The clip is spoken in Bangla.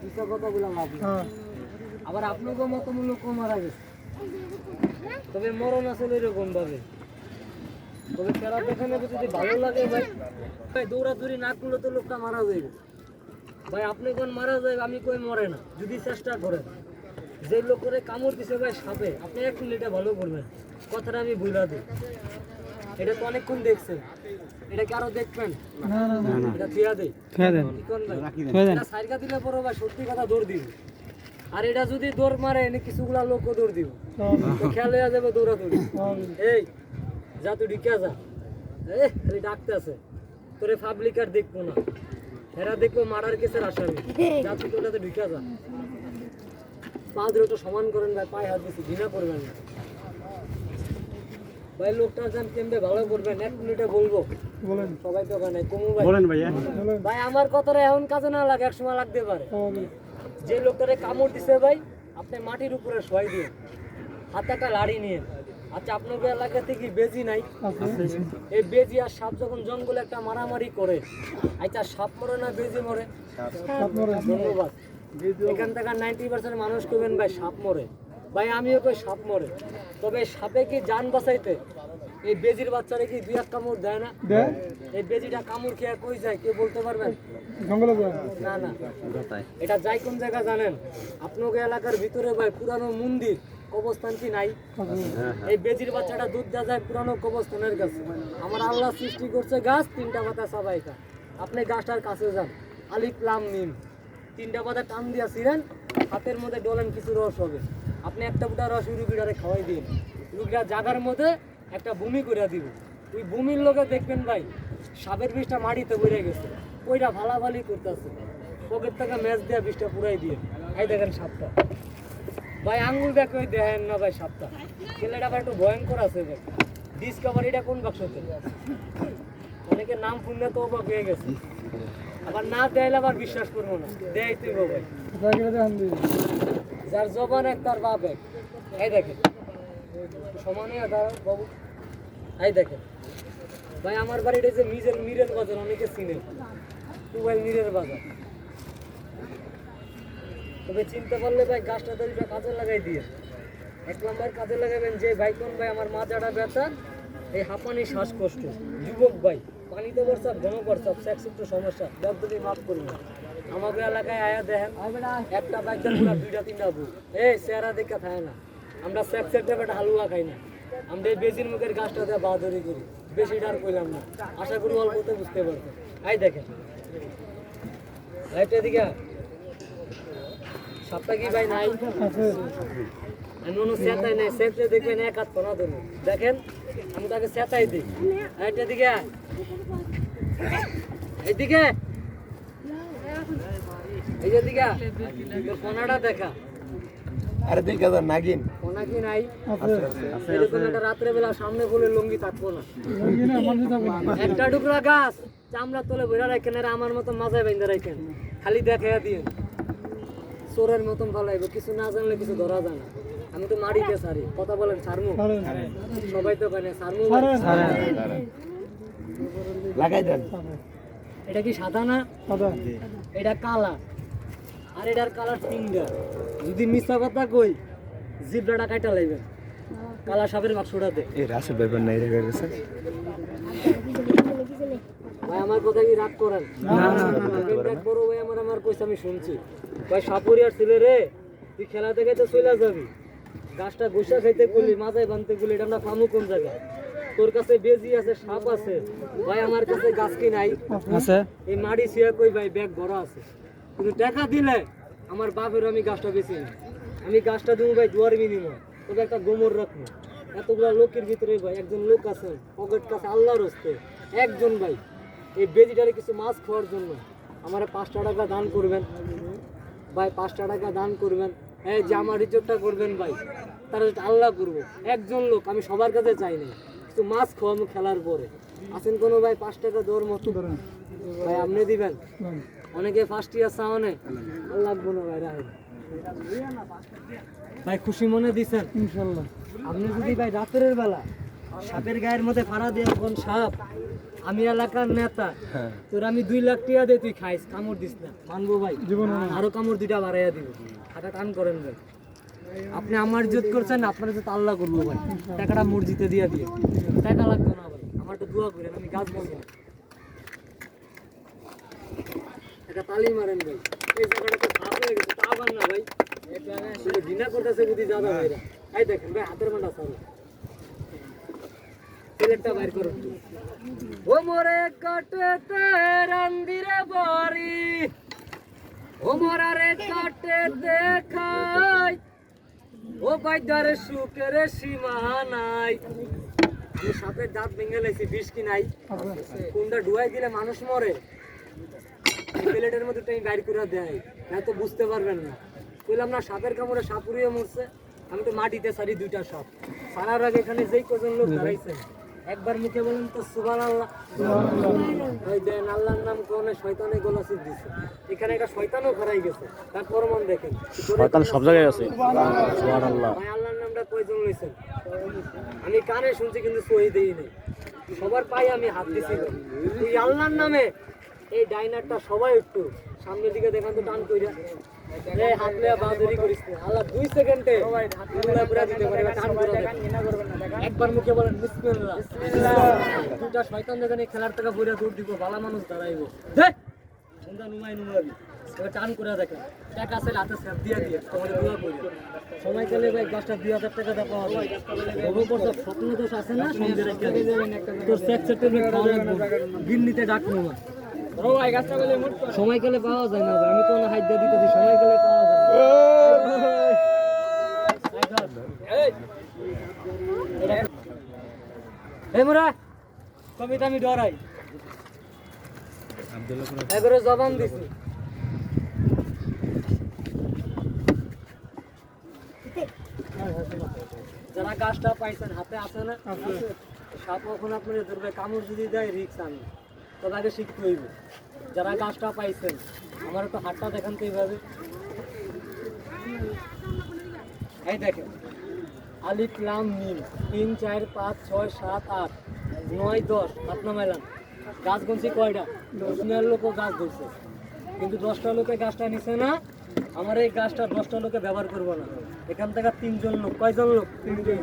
মিথ্যা কথা বললাম আপনি। আবার আপনাকেও মতো লোক মারা গেছে, তবে মরণ আসলে এরকম ভাবে। তবে খেলা দেখানো যদি ভালো লাগে ভাই, ভাই দৌড়াদৌড়ি না করলে তো লোকটা মারা যাবে ভাই। আপনি কোন মারা যায়, আমি কই মরে না যদি চেষ্টা করেন। যে লোক করে কামড় দিছে ভাই সাপে, আপনি এক মিনিটে ভালো করবেন, কথাটা আমি ভুলা দিই। এটা তো অনেকক্ষণ দেখছেন, এটা কি আরো দেখবেন? এটা থিয়া দেই, সাইরকা দিলে পরে ভাই সত্যি কথা দৌড় দিব। আর এটা যদি দৌড় মারে এনে কিছুগুলা লোকও দৌড় দিব, খেয়াল হয়ে যাবে দৌড়াদৌড়ি। এই যা তুই ঢিকা যা, খালি ডাকতে আছে তোরে পাবলিক আর দেখবো না, এরা দেখবো মারার কেসের আসামি। যা তুই তোটাতে ঢিকা যা। পা ধরে তো সমান করেন ভাই, পায়ে হাত দিচ্ছি, ঘৃণা করবেন না ভাই। লোকটা যান কেমবে ভালো করবেন, এক মিনিটে বলবো। বলেন সবাই তো ওখানে কমু ভাই, বলেন ভাই। ভাই আমার কথাটা এখন কাজে না লাগে, এক সময় লাগতে পারে। যে লোকটারে কামড় দিছে ভাই, আপনি মাটির উপরে শোয়াই দিয়ে হাতে একটা লাড়ি নিয়ে। আচ্ছা আপনাদের এলাকাতে কি বেজি নাই? এই বেজি আর সাপ যখন জঙ্গলে একটা মারামারি করে, আচ্ছা সাপ মরে না বেজি মরে? ধন্যবাদ। এখান থেকে 90% মানুষ কবেন ভাই সাপ মরে। ভাই আমিও কই সাপ মরে, তবে সাপে কি জান বাঁচাইতে এই বেজির বাচ্চারে কি দুই এক কামড় দেয় না? এই বেজিটা কামড় খেয়ে কই যায় কেউ বলতে পারবেন? জঙ্গলে যায় না। না এটা যায় কোন জায়গা জানেন? আপনাদের এলাকার ভিতরে ভাই পুরানো মন্দির কবরস্থান কি নাই? এই বেজির বাচ্চাটা দুধ দেওয়া যায় পুরানো কবরস্থানের কাছে। আমার আল্লাহ সৃষ্টি করছে গাছ, তিনটা পাতা সাবাইকা। আপনি গাছটার কাছে যান, আলিফ লাম মিম, তিনটা পাতা টান দিয়া ছিলেন, হাতের মধ্যে ডলেন, কিছু রস হবে। আপনি একটা ফুটা রস রুগীটারে খাওয়াই দিন, রুগীরা জাগার মধ্যে একটা বমি করে দিব। ওই বমির লোকে দেখবেন ভাই সাপের বিষটা মাটিতে পড়ে গেছে, ওইটা ভালাভালি করতেছে, পকেট থেকে ম্যাচ দেওয়া বিষটা পুরাই দিয়ে। এই দেখেন সাপটা ভাই, আঙ্গুল দেখে দেখেন না ভাই সাপটা। ছেলেটা আবার একটু ভয়ঙ্কর আছে ভাই। ডিসকভারিটা কোন বাক্সতে? অনেকে নাম শুনলে তো অবাক হয়ে গেছে, আবার না দেয়লে আবার বিশ্বাস করবো না, দেয় তুই ভাই। যার জবান এক তার বাপ এক। এই দেখেন সমানে বাবু, এই দেখেন ভাই আমার বাড়িটা যে মিরের বাজার, অনেকে চিনে টুবাইল মিরের বাজার। তবে চিনতে পারলে ভাই গাছটা তৈরিটা কাজে লাগাই দিয়ে। এক নম্বর কাজে লাগাবেন যে ভাই কোন ভাই আমার মাজাটা ব্যথা, এই হাঁপানি শ্বাসকষ্ট, যুবক ভাই পানিতে বর্ষাপ, ঘন বর্ষাপ, সেক্স একটু সমস্যা, যদি মাফ করুন। আমাদের এলাকায় আয়া দেখেন একটা বাইকটা দুইটা তিনটা বুক, এই চেহারা দেখা থাকে না। আমরা সেক্সের একটা হালুয়া খাই না, আমরা এই বেজির মুখের গাছটাতে বাহাদুরি করি, বেশি ডার করলাম না। আশা করি অল্পতে বুঝতে পারবেন। এই দেখেন লাইটটা দিকে সাপটা কি ভাই নাই? সেতাই নাই, সেতলে দেখবেন এক হাত কোনা ধরুন। দেখেন আমি তাকে সেতাই দিই। লাইটটা দিকে এইদিকে, এই যে দিকে কোনাটা দেখা। আরে দেখা যান নাগিন কোনা কি নাই? এরকম একটা রাত্রে বেলা সামনে বলে লুঙ্গি থাকবো না, একটা টুকরা গাছ চামড়া তলে ভরে রাখেন, আর আমার মতো মাজায় বাইন্দা রাখেন, খালি দেখাইয়া দিয়ে চোরের মতন ভালাইবো। কিছু না জানলে কিছু ধরা যায় না। আমি তো মারিতে সারি, কথা বলেন সারমু, সবাই তো কেন সারমু লাগাই দেন। এটা কি সাদা না? এটা কালা, আর এটার কালার ফিঙ্গার। যদি মিথ্যা কথা কই জিব্রাটা কাটা লাইবেন, কালা সাপের বাক্সটাতে। এই রাসেল ব্যাপার নাই রে গেছে ভাই আমার কথা কি রাগ করেন? বড় ভাই আমার কইছে, আমি শুনছি ভাই সাপুরিয়ার ছেলে রে, তুই খেলা থেকে তো চলে যাবি, গাছটা গোসা খাইতে করলি, মাথায় বানতে করলি, এটা আমরা পামু কোন জায়গায়? তোর কাছে বেজি আছে, সাপ আছে, ভাই আমার কাছে গাছ কি নাই আছে? এই মাড়ি ছিয়া কই ভাই ব্যাগ ভরা আছে, কিন্তু টাকা দিলে আমার বাপের আমি গাছটা বেশি নিই। আমি গাছটা দেবো ভাই দুয়ার বিনিময়, তবে একটা গোমর রাখবো। এতগুলা লোকের ভিতরে ভাই একজন লোক আছে পকেট কাছে আল্লাহর হস্তে একজন ভাই এই বেজিটারে কিছু মাছ খাওয়ার জন্য আমার 5 টাকা দান করবেন ভাই, 5 টাকা দান করবেন। এই যে আমার ইজ্জতটা করবেন ভাই, তারা আল্লাহ করবো। একজন লোক, আমি সবার কাছে চাই না, কিছু মাছ খাওয়াবো খেলার পরে। আছেন কোনো ভাই 5 টাকা দেওয়ার মতো? ভাই আপনি দিবেন? অনেকে 1st ইয়ার চাওয়ানে আল্লাহ গুণ ভাই রাখেন ভাই, খুশি মনে দিচ্ছেন ইনশাল্লাহ। আপনি যদি ভাই রাতের বেলা সাপের গায়ের মধ্যে ফাড়া দিয়ে কোন সাপ আমি এলাকার নেতা, তোর আমি 2 লাখ টাকা দিয়ে তুই খাইস, কামড় দিস না, মানবো ভাই? আরো কামড় 2টা বাড়াইয়া দিব, হাতে টান করেন ভাই। আপনি আমার ইজ্জত করছেন, আপনার ইজ্জত আল্লাহ করবো ভাই। টাকাটা মসজিদে দিয়ে দিয়ে, টাকা লাগবে না ভাই, আমার একটু দোয়া করেন, আমি গাছ বসি না। একটা তালি মারেন ভাই, এই জায়গাটা তো সাফ হয়ে গেছে, তা আবার না ভাই, শুধু ঘৃণা করতেছে বুদ্ধি দাদা ভাইরা। এই দেখেন ভাই, হাতের মাথা সামনে সিলেটটা বাইর করুন। ও মোরে কাটেতে রন্দিরে বাড়ি, ও মোরারে কাটেতে খাই, ও বাইদারে সুখের সীমা নাই। আমি সাপের দাঁত ভেঙে লাইছি, বিষ কি নাই? কোনটা ডুয়াই দিলে মানুষ মরে? প্লেটের মধ্যে টাইম বাইর করে দেয়, না তো বুঝতে পারবেন না। বললাম না, সাপের কামড়ে সাপ উড়িয়ে মরছে। আমি তো মাটিতে সারি 2টা সাপ সারার আগে এখানে যেই কজন লোক দাঁড়াইছেন, একবার মুখে বলেন তো সুবহানাল্লাহ। ওই দেন আল্লাহর নাম কোনে শয়তানে গলাসি দিছে, এখানে একটা শয়তানও খড়াই গেছে, তার প্রমাণ দেখেন। শয়তান সব জায়গায় আছে, সুবহানাল্লাহ। ভাই আল্লাহর নামটা কয়জন লইছেন? আমি কানে শুনছি কিন্তু সহি দেই নাই, সবার পায়ে আমি হাত দিছি। এই আল্লাহর নামে এই ডাইনারটা সবাই একটু সামনের দিকে দেখান তো, টান কইরা এই হাত লয়া বাঁধরি করিস না। আল্লাহ 2 সেকেন্ডে আল্লাহ পুরা দিতে পারে, টান করে দেখেন, একবার মুখে বলেন বিসমিল্লাহ। 2টা শয়তান যখন এই খেলার টাকা বইরা দৌড় দিব, ভালো মানুষ দাঁড়াইবো, দেখ সুন্দর নুমাই নুমাবি, এবার টান করে দেখেন। টাকা আছে হাতে স্যাপ দিয়া দিয়ে তোমার দোয়া করি, সময় গেলে ভাই গাছটা 2000 টাকা দেওয়া পাওয়া যায়। খবর স্বপ্ন দোষ আছে না, সন্ধে রেখে তোর সেট সেটেলমেন্ট খাওয়া লাগবে, গিন্নিতে ডাক নেওয়া সময় গেলে পাওয়া যায় না ভাই। আমি তো না হাইট দিয়ে দিতেছি, সময় গেলে পাওয়া যায় না। এই মোরা কবিতা আমি ডরাই, এবারে জবান দিছি। যারা গাছটা পাইছেন হাতে আছে না, সাপ কখন আপনার ধরবে, কামড় যদি দেয় রিক্স আমি, তবে আগে শিখতে হইব। যারা গাছটা পাইছেন, আমার একটু হাতটা দেখান তো এইভাবে। এই দেখেন, আলিফ লাম মিম 3 4 5 6 7 8 9 10, হাত নামাইলাম। গাছ গুনছি কয়টা? 10 লোকও গাছ ধরছে, কিন্তু 10টা লোকে গাছটা নিছে না। আমার এই গাছটা 10টা লোকে ব্যবহার করবো না, এখান থেকে 3 জন লোক, কয়জন লোক? 3 জন।